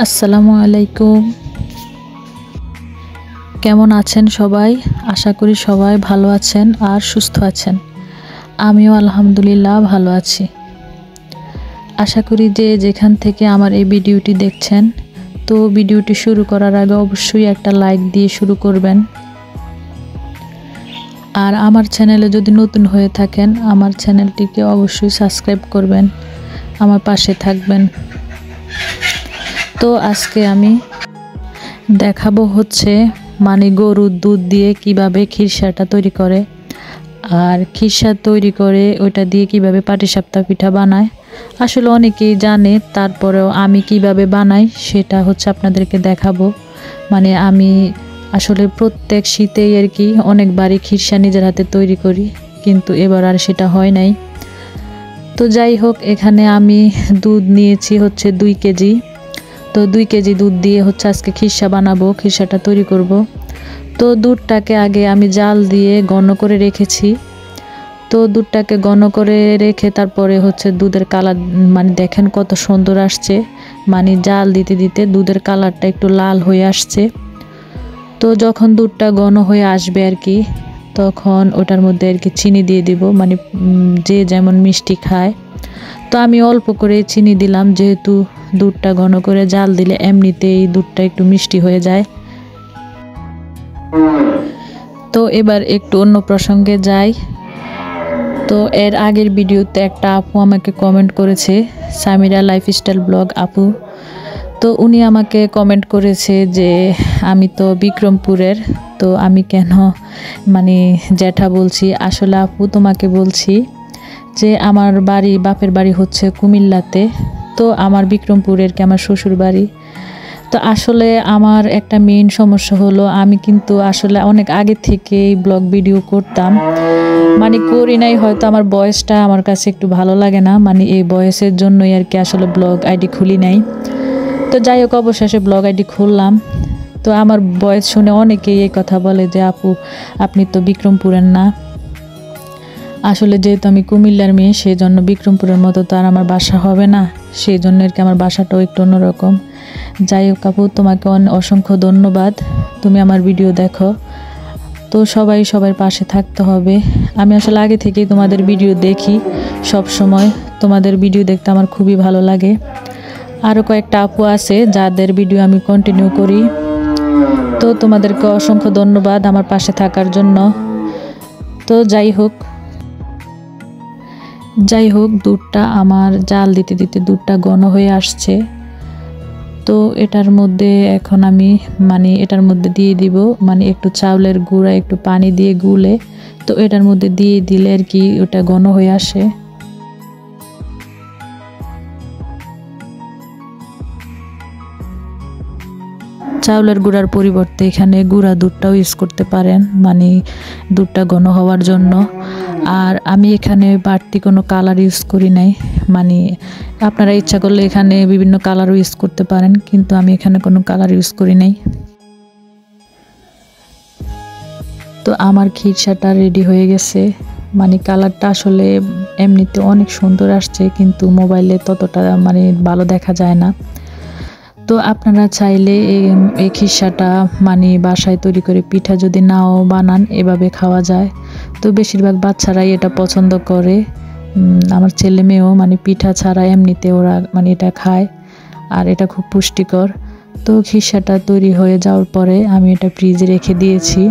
আসসালামু আলাইকুম। কেমন আছেন সবাই? আশা করি সবাই ভালো আছেন আর সুস্থ আছেন। আমিও আলহামদুলিল্লাহ ভালো আছি। আশা করি যে যেখান থেকে আমার এই ভিডিওটি দেখছেন, তো ভিডিওটি শুরু করার আগে অবশ্যই একটা লাইক দিয়ে শুরু করবেন। আর আমার চ্যানেলে যদি নতুন হয়ে থাকেন, আমার চ্যানেলটিকে অবশ্যই সাবস্ক্রাইব করবেন, আমার পাশে থাকবেন। তো আজকে আমি দেখাবো হচ্ছে গরুর দুধ দিয়ে কিভাবে খিরসাটা তৈরি করে, আর খিরসা তৈরি করে ওইটা দিয়ে কিভাবে পাটিসাপটা পিঠা বানায়। আসলে অনেকেই জানে, তারপরেও আমি কিভাবে বানাই সেটা হচ্ছে আপনাদেরকে দেখাবো। আমি আসলে প্রত্যেক শীতেই আর কি অনেকবারই খিরসা নিজের হাতে তৈরি করি, কিন্তু এবার আর সেটা হয় নাই। তো যাই হোক, এখানে আমি দুধ নিয়েছি হচ্ছে 2 কেজি। তো 2 কেজি দুধ দিয়ে হচ্ছে আজকে খিরসা বানাবো, খিরসাটা তৈরি করব। তো দুধটাকে আগে আমি জাল দিয়ে ঘন করে রেখেছি। তো দুধটাকে ঘন করে রেখে তারপরে হচ্ছে দুধের কালার দেখেন কত সুন্দর আসছে। জাল দিতে দিতে দুধের কালারটা একটু লাল হয়ে আসছে। তো যখন দুধটা ঘন হয়ে আসবে আর কি, তখন ওটার মধ্যে আর কি চিনি দিয়ে দিব, যে যেমন মিষ্টি খায়। তো আমি অল্প করে চিনি দিলাম, যেহেতু দুধটা ঘন করে জাল দিলে এমনিতেই দুধটা একটু মিষ্টি হয়ে যায়। তো এবার একটু অন্য প্রসঙ্গে যাই। তো এর আগের ভিডিওতে একটা আপু আমাকে কমেন্ট করেছে, সামিরা লাইফস্টাইল ব্লগ আপু। তো উনি আমাকে কমেন্ট করেছে যে আমি তো বিক্রমপুরের, তো আমি কেন জ্যাঠা বলছি। আসলে আপু তোমাকে বলছি যে আমার বাপের বাড়ি হচ্ছে কুমিল্লাতে, তো আমার বিক্রমপুরের কি আমার শ্বশুর বাড়ি। তো আসলে আমার একটা মেইন সমস্যা হলো, আমি কিন্তু আসলে অনেক আগে থেকেই ব্লগ ভিডিও করতাম, করি নাই, হয়তো আমার বয়সটা আমার কাছে একটু ভালো লাগে না, এই বয়সের জন্যই আর কি আসলে ব্লগ আইডি খুলি নাই। তো যাই হোক, অবশেষে ব্লগ আইডি খুললাম। তো আমার বয়স শুনে অনেকেই এই কথা বলে যে আপু আপনি তো বিক্রমপুরের না। আসলে যেহেতু আমি কুমিল্লার মেয়ে, সেই জন্য বিক্রমপুরের মতো তো আর আমার বাসা হবে না, সেই জন্য আর কি আমার বাসাটাও একটু অন্যরকম। যাই হোক আপু, তোমাকে অসংখ্য ধন্যবাদ, তুমি আমার ভিডিও দেখো। তো সবার পাশে থাকতে হবে। আমি আসলে আগে থেকেই তোমাদের ভিডিও দেখি, সব সময় তোমাদের ভিডিও দেখতে আমার খুবই ভালো লাগে। আরও কয়েকটা আপু আছে যাদের ভিডিও আমি কন্টিনিউ করি। তো তোমাদেরকে অসংখ্য ধন্যবাদ আমার পাশে থাকার জন্য। তো যাই হোক, দুধটা আমার জাল দিতে দিতে দুধটা ঘন হয়ে আসছে। তো এটার মধ্যে এখন আমি এটার মধ্যে দিয়ে দিব একটু চাউলের গুঁড়া, একটু পানি দিয়ে গুলে, তো এটার মধ্যে দিয়ে দিলে আর কি ওটা ঘন হয়ে আসে। চাউলের গুঁড়ার পরিবর্তে এখানে গুঁড়া দুধটাও ইউজ করতে পারেন, দুধটা ঘন হওয়ার জন্য। আর আমি এখানে বাড়তি কোনো কালার ইউজ করি নাই, আপনারা ইচ্ছা করলে এখানে বিভিন্ন কালারও ইউজ করতে পারেন, কিন্তু আমি এখানে কোনো কালার ইউজ করি নাই। তো আমার খিরসাটা রেডি হয়ে গেছে, কালারটা আসলে এমনিতে অনেক সুন্দর আসছে, কিন্তু মোবাইলে ততটা ভালো দেখা যায় না। তো আপনারা চাইলে এই খিরসাটা বাসায় তৈরি করে পিঠা যদি নাও বানান, এভাবে খাওয়া যায়। তো বেশিরভাগ বাচ্চারাই এটা পছন্দ করে, আমার ছেলে মেয়েও পিঠা ছাড়া এমনিতে ওরা এটা খায়, আর এটা খুব পুষ্টিকর। তো খিরসাটা তৈরি হয়ে যাওয়ার পরে আমি এটা ফ্রিজে রেখে দিয়েছি,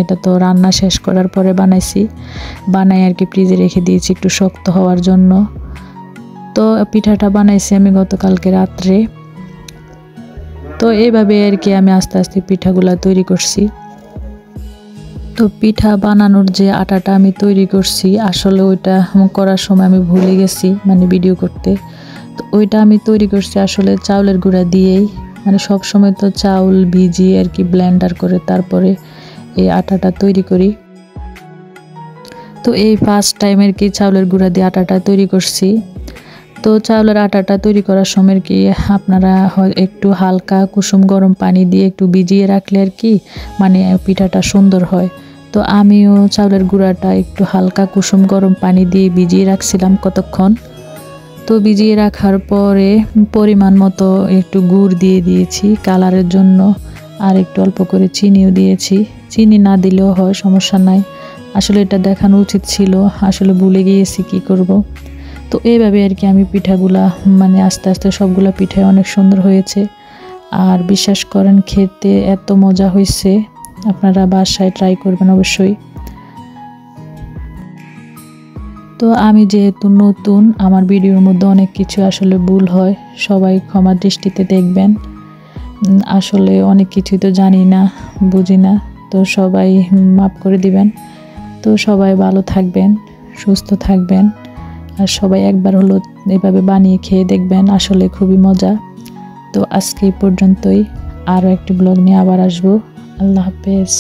এটা তো রান্না শেষ করার পরে বানাই আর কি ফ্রিজে রেখে দিয়েছি একটু শক্ত হওয়ার জন্য। তো পিঠাটা বানাইছি আমি গতকালকে রাত্রে। তো এইভাবে আর কি আমি আস্তে আস্তে পিঠাগুলা তৈরি করছি। তো পিঠা বানানোর যে আটাটা আমি তৈরি করছি, আসলে ওইটা করার সময় আমি ভুলে গেছি ভিডিও করতে। তো ওইটা আমি তৈরি করছি আসলে চাউলের গুঁড়া দিয়েই, সব সময় তো চাউল ভিজিয়ে আর কি ব্লেন্ডার করে তারপরে এই আটাটা তৈরি করি। তো এই ফার্স্ট টাইম আর কি চাউলের গুঁড়া দিয়ে আটাটা তৈরি করছি। তো চাউলের আটাটা তৈরি করার সময় কি আপনারা একটু হালকা কুসুম গরম পানি দিয়ে একটু ভিজিয়ে রাখলে আর কি পিঠাটা সুন্দর হয়। তো আমিও চাউলের গুঁড়াটা একটু হালকা কুসুম গরম পানি দিয়ে ভিজিয়ে রাখছিলাম কতক্ষণ। তো তো ভিজিয়ে রাখার পরে পরিমাণ মতো একটু গুড় দিয়ে দিয়েছি কালারের জন্য, আর একটু অল্প করে চিনিও দিয়েছি। চিনি না দিলেও হয়, সমস্যা নাই। আসলে এটা দেখানো উচিত ছিল, আসলে ভুলে গিয়েছি কি করব। তো এইভাবে আর কি আমি পিঠাগুলা মানে আস্তে আস্তে সবগুলা পিঠাই অনেক সুন্দর হয়েছে। আর বিশ্বাস করেন খেতে এত মজা হয়েছে, আপনারা বাসায় ট্রাই করবেন অবশ্যই। তো আমি যেহেতু নতুন, আমার ভিডিওর মধ্যে অনেক কিছু আসলে ভুল হয়, সবাই ক্ষমা দৃষ্টিতে দেখবেন। আসলে অনেক কিছুই তো জানি না, বুঝি না, তো সবাই মাফ করে দিবেন। তো সবাই ভালো থাকবেন, সুস্থ থাকবেন, আর সবাই একবার হলো এভাবে বানিয়ে খেয়ে দেখবেন, আসলে খুবই মজা। তো আজকে এই পর্যন্তই, আরও একটি ব্লগ নিয়ে আবার আসবো। আল্লাহ হাফেজ।